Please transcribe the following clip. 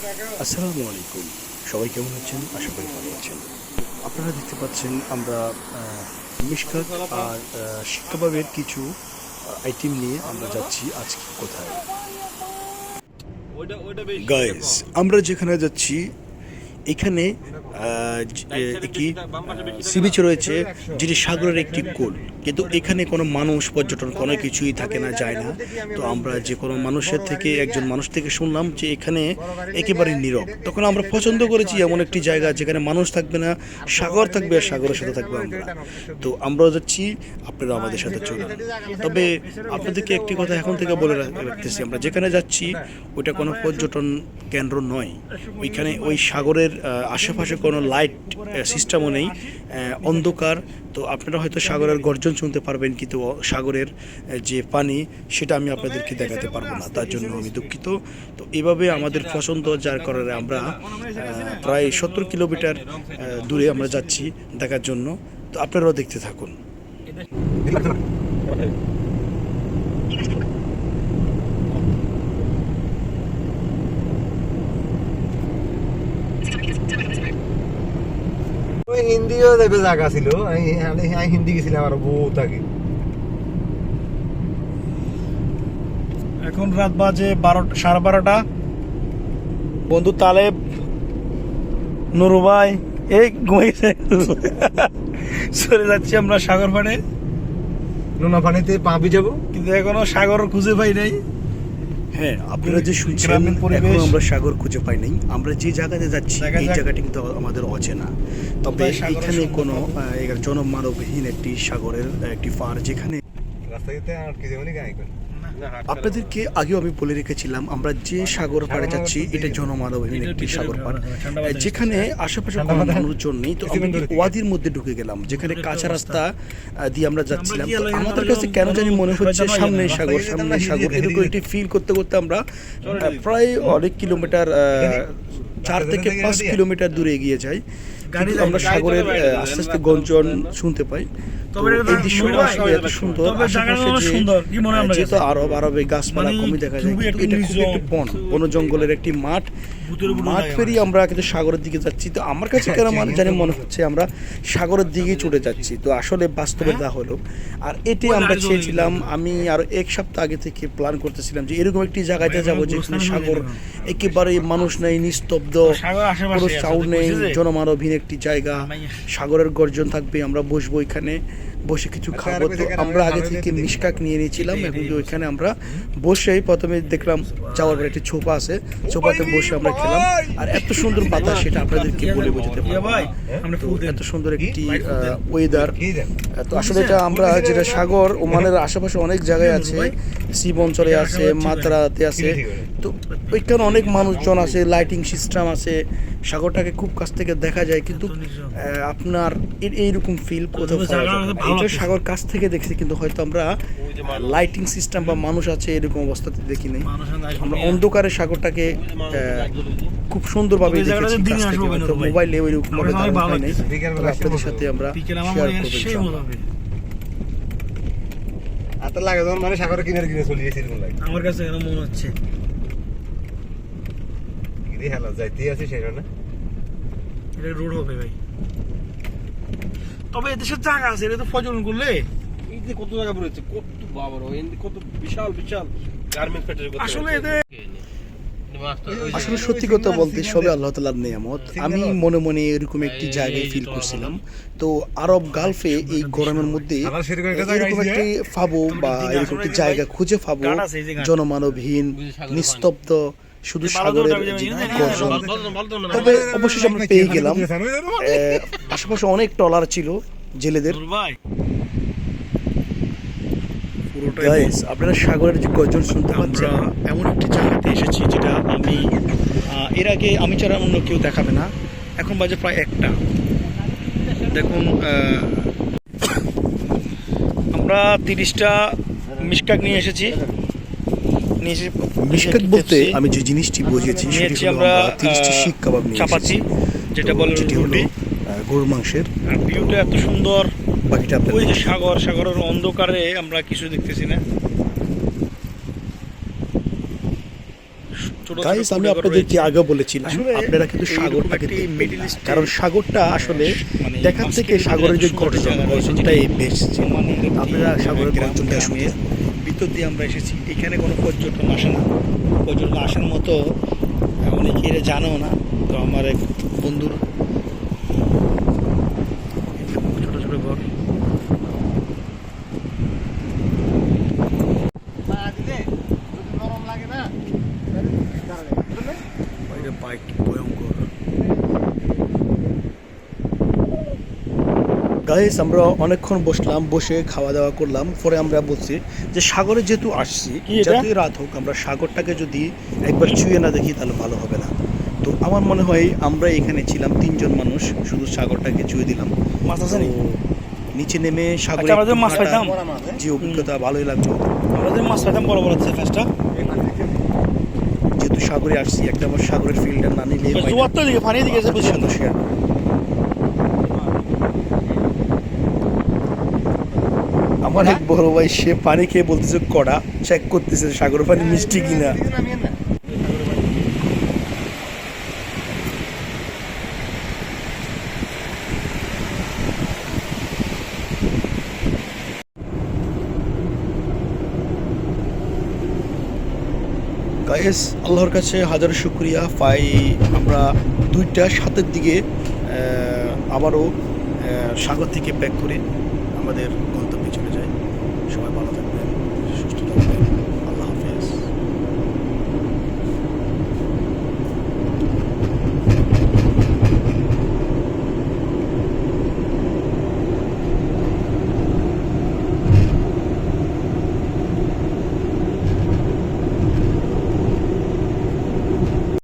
আসসালামু আলাইকুম। সবাই কেমন আছেন? আশা করি ভালো আছেন। আপনারা দেখতে পাচ্ছেন আমরা মিশকাত আর শিক কাবাবের কিছু আইটেম নিয়ে আমরা যাচ্ছি আজকে কোথায়। গাইস, আমরা যেখানে যাচ্ছি এখানে একটি সি বিচ রয়েছে, যেটি সাগরের একটি কোল, কিন্তু এখানে কোনো মানুষ পর্যটন কোনো কিছুই থাকে না, যায় না। তো আমরা যে কোনো মানুষের থেকে একজন মানুষ থেকে শুনলাম যে এখানে একেবারে নীরব। তখন আমরা পছন্দ করেছি এমন একটি জায়গা যেখানে মানুষ থাকবে না, সাগর থাকবে আর সাগরের সাথে থাকবে আমরা। তো আমরাও যাচ্ছি, আপনারা আমাদের সাথে চলুন। তবে আপনাদেরকে একটি কথা এখন থেকে বলে রাখতেছি, আমরা যেখানে যাচ্ছি ওইটা কোনো পর্যটন কেন্দ্র নয়। ওইখানে ওই সাগরের আশেপাশে কোনো লাইট সিস্টেমও নেই, অন্ধকার। তো আপনারা হয়তো সাগরের গর্জন শুনতে পারবেন, কিন্তু সাগরের যে পানি সেটা আমি আপনাদেরকে দেখাতে পারবো না, তার জন্য আমি দুঃখিত। তো এভাবে আমাদের পছন্দ, যার কারণে আমরা প্রায় 70 কিলোমিটার দূরে আমরা যাচ্ছি দেখার জন্য। তো আপনারাও দেখতে থাকুন। হিন্দিও দেবে জায়গা ছিল, আমি হিন্দি গেছিলাম আর বহুত আগে। এখন রাত বাজে 12:30। বন্ধু তালেব, নুরু ভাই এই ঘুমিয়েছে। চলে যাচ্ছি আমরা সাগর পাড়ে। নোনা পানিতে পা ভিজাবো, কিন্তু এখনো সাগর খুঁজে পাই নাই। হ্যাঁ, আপনারা যে শুনছেন এখনো আমরা সাগর খুঁজে পাই নাই। আমরা যে জায়গাতে যাচ্ছি এই জায়গাটি কিন্তু আমাদের অচেনা। তবে এখানে কোনো জনমানবহীন একটি সাগরের একটি পার, যেখানে রাস্তাতে আটকে যাবেনি গায়ে করে। আপনাদেরকে আগেও আমি বলে রেখেছিলাম আমরা যে সাগর পাড়ে যাচ্ছি এটা জনমানবহীন একটি সাগর পাড়, যেখানে আশেপাশে কোনো মানুষজন নেই। তো আমরা ওয়াদির মধ্যে ঢুকে গেলাম, যেখানে কাঁচা রাস্তা দিয়ে আমরা যাচ্ছিলাম। তো আমাদের কাছে কেন জানি মনে হচ্ছে সামনে সাগর, সামনে সাগর, এরকম একটি ফিল করতে করতে আমরা প্রায় অনেক কিলোমিটার, 4 থেকে 5 কিলোমিটার দূরে এগিয়ে যাই। কিন্তু আমরা সাগরের আস্তে আস্তে গর্জন শুনতে পাই। এই দৃশ্যটা আসলে এত সুন্দর, যেহেতু আরবে গাছপালা কমই দেখা যায়, কিন্তু এটা খুব একটি বন জঙ্গলের একটি মাঠ পেরিয়ে আমরা কিন্তু সাগরের দিকে যাচ্ছি। তো আমার কাছে কেন জানি মনে হচ্ছে আমরা সাগরের দিকে চলে যাচ্ছি। তো আসলে বাস্তবে তা হলো। আর এটাই আমরা চেয়েছিলাম। আমি আরো 1 সপ্তাহ আগে থেকে প্ল্যান করতেছিলাম যে এরকম একটি জায়গাতে যাবো যেখানে সাগর একেবারে মানুষ নেই, নিস্তব্ধ, কোনো সাউন্ড নেই, জনমানবহীন একটি জায়গা, সাগরের গর্জন থাকবে, আমরা বসবো এখানে, বসে কিছু খাবো। তো আমরা আগে থেকে মিশকাক নিয়ে নিয়েছিলাম, এবং ওইখানে আমরা বসেই প্রথমে দেখলাম যাওয়ার পরে একটি ছোপা আছে, ছোপাতে বসে আমরা খেলাম। আর এত সুন্দর বাতাস, সেটা আপনাদেরকে বলে বোঝাতে পারবো না। তো এত সুন্দর একটি ওয়েদার। তো আসলে এটা আমরা যেটা সাগর ওমানের আশেপাশে অনেক জায়গায় আছে, শিব অঞ্চলে আছে, মাত্রাতে আছে। তো ওইখানে অনেক মানুষজন আছে, লাইটিং সিস্টেম আছে, সাগরটাকে খুব কাছ থেকে দেখা যায়। কিন্তু আপনার এইরকম ফিল কোথাও পাওয়া যায় না। এটা সাগর কাছ থেকে দেখছি, কিন্তু হয়তো আমরা লাইটিং সিস্টেম বা মানুষ আছে এরকম অবস্থাতে দেখি নাই। আমরা অন্ধকারে সাগরটাকে খুব সুন্দরভাবে দেখেছি কাছ থেকে, হয়তো মোবাইলে ওইরকম ভাবে ধারণ হয় নাই। আপনাদের সাথে আমরা শেয়ার করব। আটা লাগে যখন মানে সাগরের কিনারে কিনে চলে গেছে এরকম লাগে আমার কাছে কেন মনে হচ্ছে। কি হলো যাইতে আছে সেটা না, এটা রোড হবে ভাই। তবে এদেশের জায়গা আছে, এটা তো প্রচলন করলে এই যে কত জায়গা পড়েছে, কত বাবার কত বিশাল বিশাল গার্মেন্টস ফ্যাক্টরি করতে। আসলে সত্যি কথা বলতে সবে আল্লাহ তাআলার নিয়ামত। আমি মনে মনে এরকম একটি জায়গায় ফিল করছিলাম। তো আরব গালফে এই গরমের মধ্যে এরকম একটি পাবো, বা এরকম একটি জায়গা খুঁজে পাবো জনমানবহীন, নিস্তব্ধ, শুধু সাগরের গর্জন। তবে অবশেষে আমরা পেয়ে গেলাম। আশেপাশে অনেক ট্রলার ছিল জেলেদের। গাইস, আপনারা সাগরের যে গর্জন শুনতে পাচ্ছেন, এমন একটি জায়গাতে এসেছি যেটা আমি এর আগে আমি ছাড়া অন্য কেউ দেখাবে না। এখন বাজে প্রায় 1টা। দেখুন, আমরা 30টা মিশকাক নিয়ে এসেছি। মিশকাক বলতে আমি যে জিনিসটি বুঝিয়েছি সেটি আমরা 30টি শিক কাবাব নিয়ে চাপাতি, যেটা বলে, যেটি হলো গরুর মাংসের। আর ভিউটা এত সুন্দর, বাকিটা ওই যে সাগরের অন্ধকারে আমরা কিছু দেখতেছি না। ছোট গাইস আমি আপনাদেরকে আগে বলেছিলাম আপনারা কিন্তু সাগরটাকে দেখবেন না। কারণ সাগরটা আসলে দেখার থেকে সাগরের যে গর্জনটাই বেশি, আপনারা সাগরের গর্জনটা শুনে ভিতর দিয়ে আমরা এসেছি। এখানে কোনো পর্যটন আসে না, পর্যটন আসার মতো অনেকে এটা জানেও না। তো আমার এক বন্ধুর ছোট ছোট ঘর, বাইক ভয়ঙ্কর। গাইস আমরা অনেকক্ষণ বসলাম, বসে খাওয়া দাওয়া করলাম, পরে আমরা বলছি যে সাগরে যেহেতু আসছি, যতই রাত হোক আমরা সাগরটাকে যদি একবার ছুঁয়ে না দেখি তাহলে ভালো হবে না। তো আমার মনে হয় আমরা এখানে ছিলাম 3 জন মানুষ, শুধু সাগরটাকে ছুঁয়ে দিলাম। মাছ আছে নি? তো নিচে নেমে সাগরে আচ্ছা, আমরা যে মাছ একটু পাইতাম, হাঁটা, যে অভিজ্ঞতা ভালোই লাগলো। আমরা যে মাছ পাইতাম বড় বড় আছে ফার্স্টটা, যেহেতু সাগরে আসছি, একটা আমার সাগরের ফিল্ডটা না নিলে হয় না। জোয়ার তো দিকে পানি দিকে এসে বুঝি সুন্দর শেয়ার। আমার এক বড় ভাই সে পানি খেয়ে বলতেছে কড়া, চেক করতেছে সাগর পানি মিষ্টি কিনা। গাইস আল্লাহর কাছে হাজার শুকরিয়া পাই, আমরা 2:07 দিকে আবারও সাগর থেকে ব্যাক করে আমাদের গন্তব্যে চলে যাই। সবাই ভালো থাকবে।